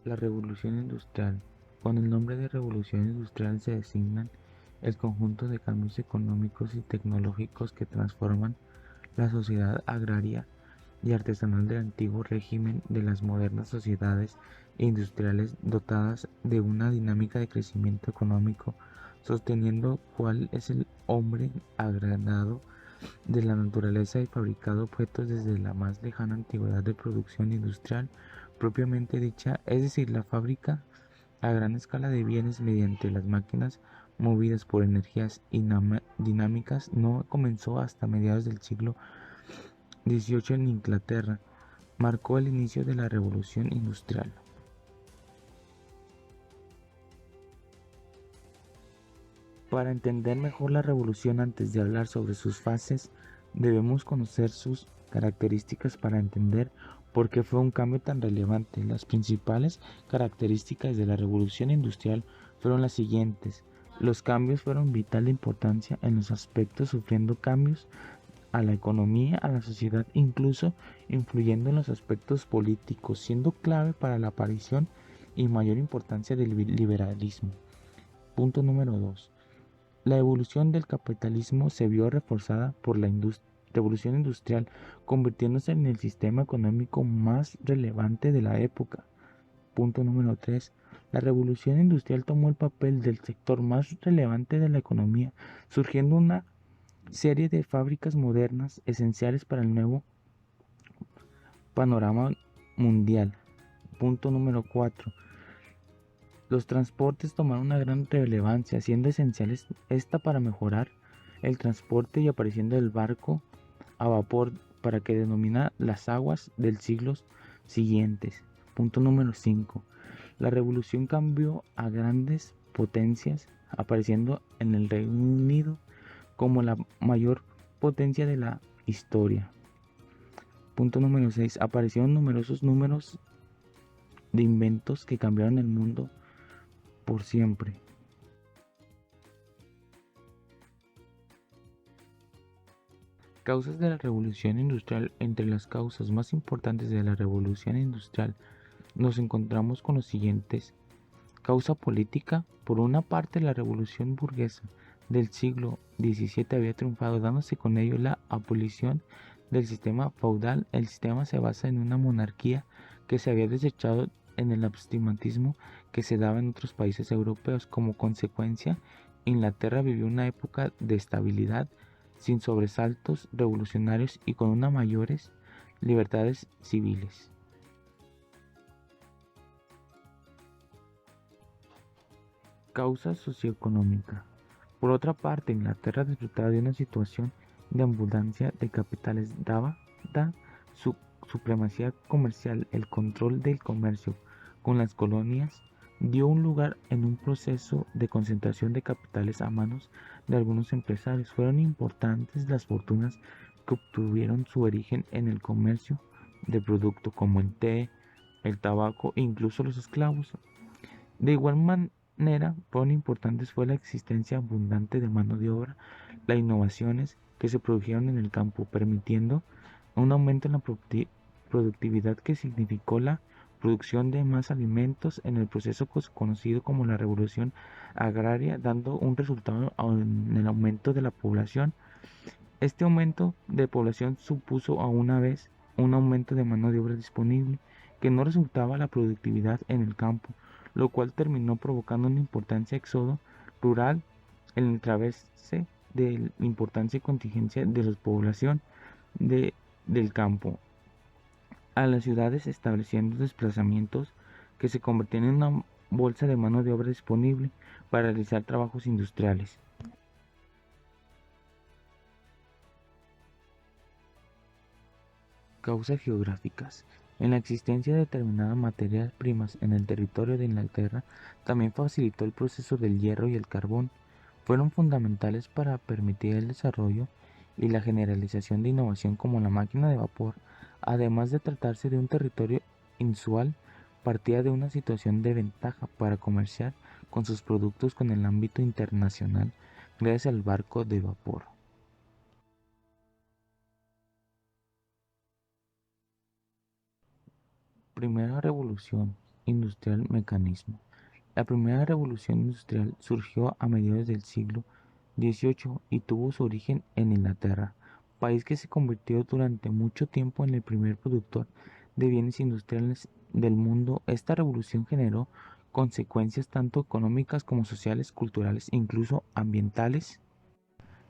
La revolución industrial. Con el nombre de revolución industrial se designan el conjunto de cambios económicos y tecnológicos que transforman la sociedad agraria y artesanal del antiguo régimen de las modernas sociedades industriales dotadas de una dinámica de crecimiento económico, sosteniendo cuál es el hombre agranado de la naturaleza y fabricado objetos desde la más lejana antigüedad de producción industrial propiamente dicha, es decir, la fábrica a gran escala de bienes mediante las máquinas movidas por energías dinámicas no comenzó hasta mediados del siglo XVIII en Inglaterra, marcó el inicio de la revolución industrial. Para entender mejor la revolución antes de hablar sobre sus fases, debemos conocer sus características para entender por qué fue un cambio tan relevante. Las principales características de la revolución industrial fueron las siguientes. Los cambios fueron vital de importancia en los aspectos, sufriendo cambios a la economía, a la sociedad, incluso influyendo en los aspectos políticos, siendo clave para la aparición y mayor importancia del liberalismo. Punto número 2. La evolución del capitalismo se vio reforzada por la revolución industrial, convirtiéndose en el sistema económico más relevante de la época. Punto número 3. La revolución industrial tomó el papel del sector más relevante de la economía, surgiendo una serie de fábricas modernas esenciales para el nuevo panorama mundial. Punto número 4. Los transportes tomaron una gran relevancia, siendo esenciales esta para mejorar el transporte y apareciendo el barco a vapor para que denomina las aguas del siglos siguientes. Punto número 5. La revolución cambió a grandes potencias, apareciendo en el Reino Unido como la mayor potencia de la historia. Punto número 6. Aparecieron numerosos números de inventos que cambiaron el mundo por siempre. Causas de la revolución industrial. Entre las causas más importantes de la revolución industrial nos encontramos con los siguientes. Causa política. Por una parte, la revolución burguesa del siglo XVII había triunfado, dándose con ello la abolición del sistema feudal. El sistema se basa en una monarquía que se había desechado en el absolutismo que se daba en otros países europeos. Como consecuencia, Inglaterra vivió una época de estabilidad, sin sobresaltos revolucionarios y con unas mayores libertades civiles. Causa socioeconómica. Por otra parte, Inglaterra disfrutaba de una situación de abundancia de capitales, dada su supremacía comercial. El control del comercio con las colonias dio un lugar en un proceso de concentración de capitales a manos de algunos empresarios. Fueron importantes las fortunas que obtuvieron su origen en el comercio de productos como el té, el tabaco e incluso los esclavos. De igual manera, fueron importantes fue la existencia abundante de mano de obra, las innovaciones que se produjeron en el campo, permitiendo un aumento en la productividad que significó la producción de más alimentos en el proceso conocido como la revolución agraria, dando un resultado en el aumento de la población. Este aumento de población supuso a una vez un aumento de mano de obra disponible, que no resultaba la productividad en el campo, lo cual terminó provocando un importante éxodo rural en el través de la importante contingencia de la población del campo a las ciudades, estableciendo desplazamientos que se convertían en una bolsa de mano de obra disponible para realizar trabajos industriales. Causas geográficas. En la existencia de determinadas materias primas en el territorio de Inglaterra también facilitó el proceso del hierro y el carbón. Fueron fundamentales para permitir el desarrollo y la generalización de innovación como la máquina de vapor. Además de tratarse de un territorio insular, partía de una situación de ventaja para comerciar con sus productos con el ámbito internacional gracias al barco de vapor. Primera revolución industrial mecanismo. La primera revolución industrial surgió a mediados del siglo XVIII y tuvo su origen en Inglaterra, país que se convirtió durante mucho tiempo en el primer productor de bienes industriales del mundo. Esta revolución generó consecuencias tanto económicas como sociales, culturales e incluso ambientales.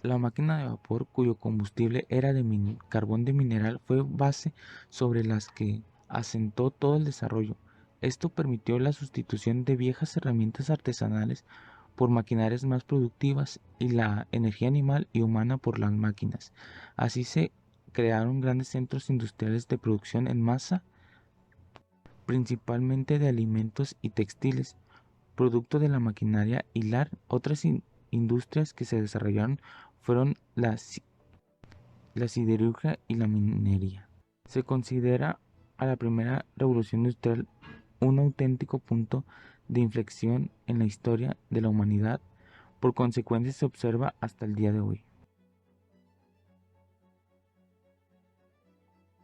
La máquina de vapor, cuyo combustible era de carbón de mineral, fue base sobre las que asentó todo el desarrollo. Esto permitió la sustitución de viejas herramientas artesanales por maquinarias más productivas y la energía animal y humana por las máquinas. Así se crearon grandes centros industriales de producción en masa, principalmente de alimentos y textiles, producto de la maquinaria hilar. Otras industrias que se desarrollaron fueron la siderurgia y la minería. Se considera a la primera revolución industrial un auténtico punto de inflexión en la historia de la humanidad. Por consecuencia, se observa hasta el día de hoy.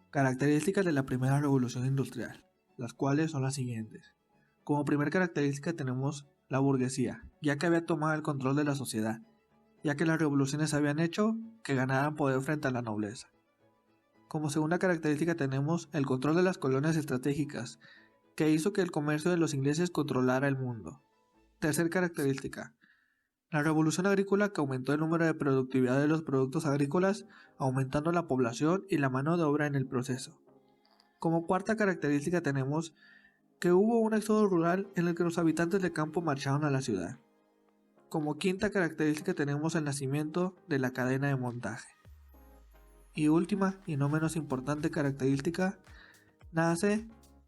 Características de la primera revolución industrial, las cuales son las siguientes. Como primera característica tenemos la burguesía, ya que había tomado el control de la sociedad, ya que las revoluciones habían hecho que ganaran poder frente a la nobleza. Como segunda característica tenemos el control de las colonias estratégicas, que hizo que el comercio de los ingleses controlara el mundo. Tercera característica, la revolución agrícola, que aumentó el número de productividad de los productos agrícolas, aumentando la población y la mano de obra en el proceso. Como cuarta característica tenemos que hubo un éxodo rural en el que los habitantes de campo marcharon a la ciudad. Como quinta característica tenemos el nacimiento de la cadena de montaje. Y última y no menos importante característica, nace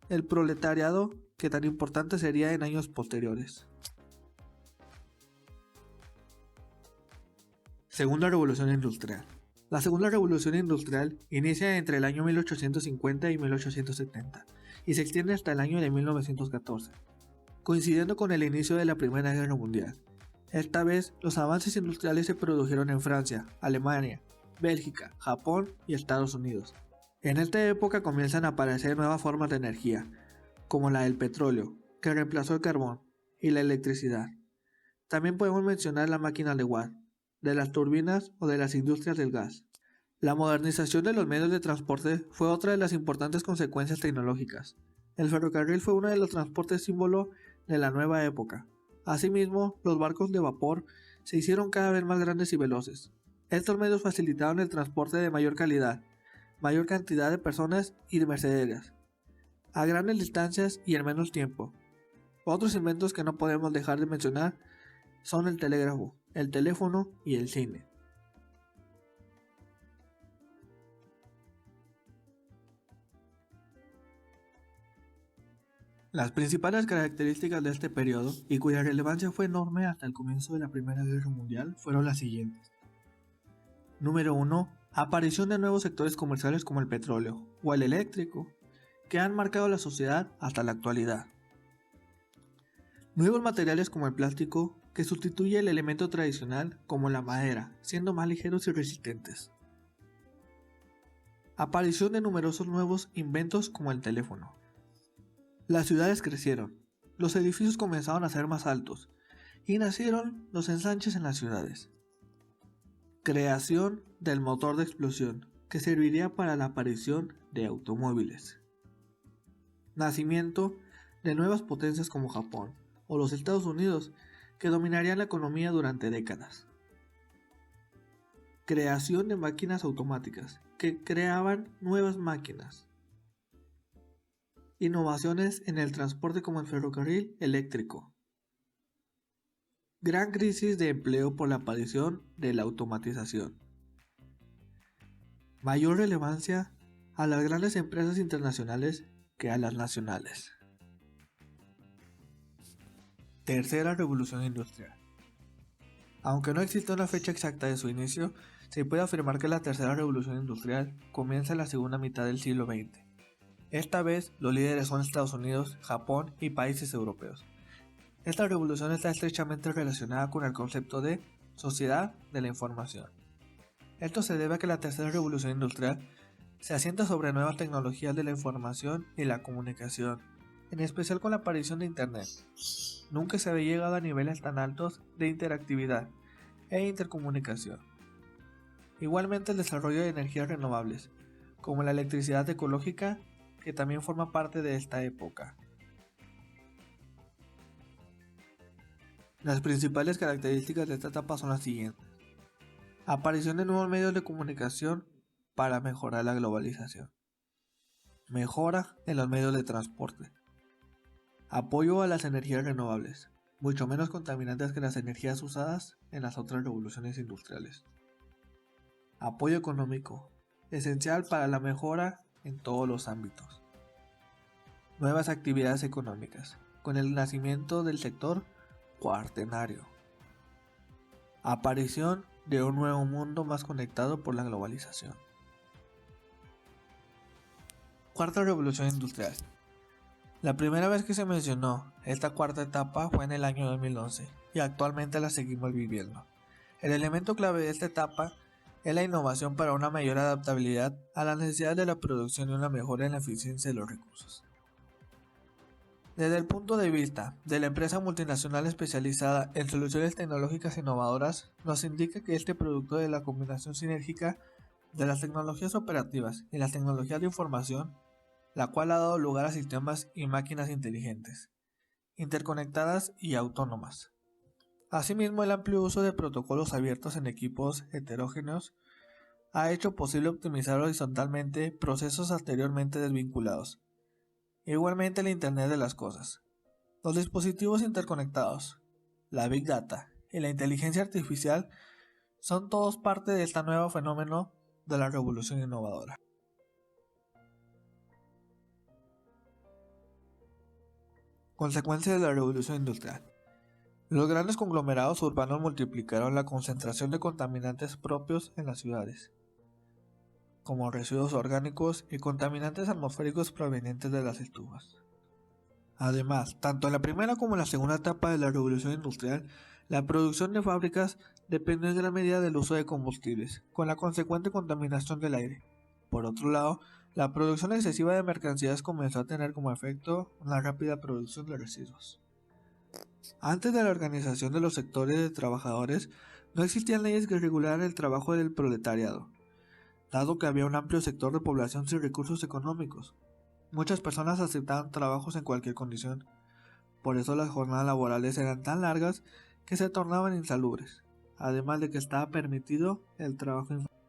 el proletariado, que tan importante sería en años posteriores. Segunda revolución industrial. La segunda revolución industrial inicia entre el año 1850 y 1870 y se extiende hasta el año de 1914, coincidiendo con el inicio de la Primera Guerra Mundial. Esta vez, los avances industriales se produjeron en Francia, Alemania, Bélgica, Japón y Estados Unidos. En esta época comienzan a aparecer nuevas formas de energía, como la del petróleo, que reemplazó el carbón, y la electricidad. También podemos mencionar la máquina de Watt, de las turbinas o de las industrias del gas. La modernización de los medios de transporte fue otra de las importantes consecuencias tecnológicas. El ferrocarril fue uno de los transportes símbolo de la nueva época. Asimismo, los barcos de vapor se hicieron cada vez más grandes y veloces. Estos medios facilitaron el transporte de mayor calidad, mayor cantidad de personas y de mercaderías, a grandes distancias y en menos tiempo. Otros inventos que no podemos dejar de mencionar son el telégrafo, el teléfono y el cine. Las principales características de este periodo, y cuya relevancia fue enorme hasta el comienzo de la Primera Guerra Mundial, fueron las siguientes. Número 1. Aparición de nuevos sectores comerciales como el petróleo o el eléctrico, que han marcado la sociedad hasta la actualidad. Nuevos materiales como el plástico, que sustituye el elemento tradicional como la madera, siendo más ligeros y resistentes. Aparición de numerosos nuevos inventos como el teléfono. Las ciudades crecieron, los edificios comenzaron a ser más altos y nacieron los ensanches en las ciudades. Creación del motor de explosión, que serviría para la aparición de automóviles. Nacimiento de nuevas potencias como Japón o los Estados Unidos, que dominarían la economía durante décadas. Creación de máquinas automáticas, que creaban nuevas máquinas. Innovaciones en el transporte como el ferrocarril eléctrico. Gran crisis de empleo por la aparición de la automatización. Mayor relevancia a las grandes empresas internacionales que a las nacionales. Tercera revolución industrial. Aunque no existe una fecha exacta de su inicio, se puede afirmar que la tercera revolución industrial comienza en la segunda mitad del siglo XX. Esta vez los líderes son Estados Unidos, Japón y países europeos. Esta revolución está estrechamente relacionada con el concepto de sociedad de la información. Esto se debe a que la tercera revolución industrial se asienta sobre nuevas tecnologías de la información y la comunicación, en especial con la aparición de Internet. Nunca se había llegado a niveles tan altos de interactividad e intercomunicación. Igualmente el desarrollo de energías renovables, como la electricidad ecológica, que también forma parte de esta época. Las principales características de esta etapa son las siguientes. Aparición de nuevos medios de comunicación para mejorar la globalización. Mejora en los medios de transporte. Apoyo a las energías renovables, mucho menos contaminantes que las energías usadas en las otras revoluciones industriales. Apoyo económico, esencial para la mejora en todos los ámbitos. Nuevas actividades económicas, con el nacimiento del sector cuaternario. Aparición de un nuevo mundo más conectado por la globalización. Cuarta revolución industrial. La primera vez que se mencionó esta cuarta etapa fue en el año 2011 y actualmente la seguimos viviendo. El elemento clave de esta etapa es la innovación para una mayor adaptabilidad a las necesidades de la producción y una mejora en la eficiencia de los recursos. Desde el punto de vista de la empresa multinacional especializada en soluciones tecnológicas innovadoras, nos indica que este producto de la combinación sinérgica de las tecnologías operativas y las tecnologías de información, la cual ha dado lugar a sistemas y máquinas inteligentes, interconectadas y autónomas. Asimismo, el amplio uso de protocolos abiertos en equipos heterogéneos ha hecho posible optimizar horizontalmente procesos anteriormente desvinculados. Igualmente el Internet de las cosas, los dispositivos interconectados, la Big Data y la inteligencia artificial son todos parte de este nuevo fenómeno de la revolución innovadora. Consecuencias de la revolución industrial. Los grandes conglomerados urbanos multiplicaron la concentración de contaminantes propios en las ciudades, como residuos orgánicos y contaminantes atmosféricos provenientes de las estufas. Además, tanto en la primera como en la segunda etapa de la revolución industrial, la producción de fábricas dependió en gran medida del uso de combustibles, con la consecuente contaminación del aire. Por otro lado, la producción excesiva de mercancías comenzó a tener como efecto una rápida producción de residuos. Antes de la organización de los sectores de trabajadores, no existían leyes que regularan el trabajo del proletariado, dado que había un amplio sector de población sin recursos económicos. Muchas personas aceptaban trabajos en cualquier condición, por eso las jornadas laborales eran tan largas que se tornaban insalubres, además de que estaba permitido el trabajo infantil.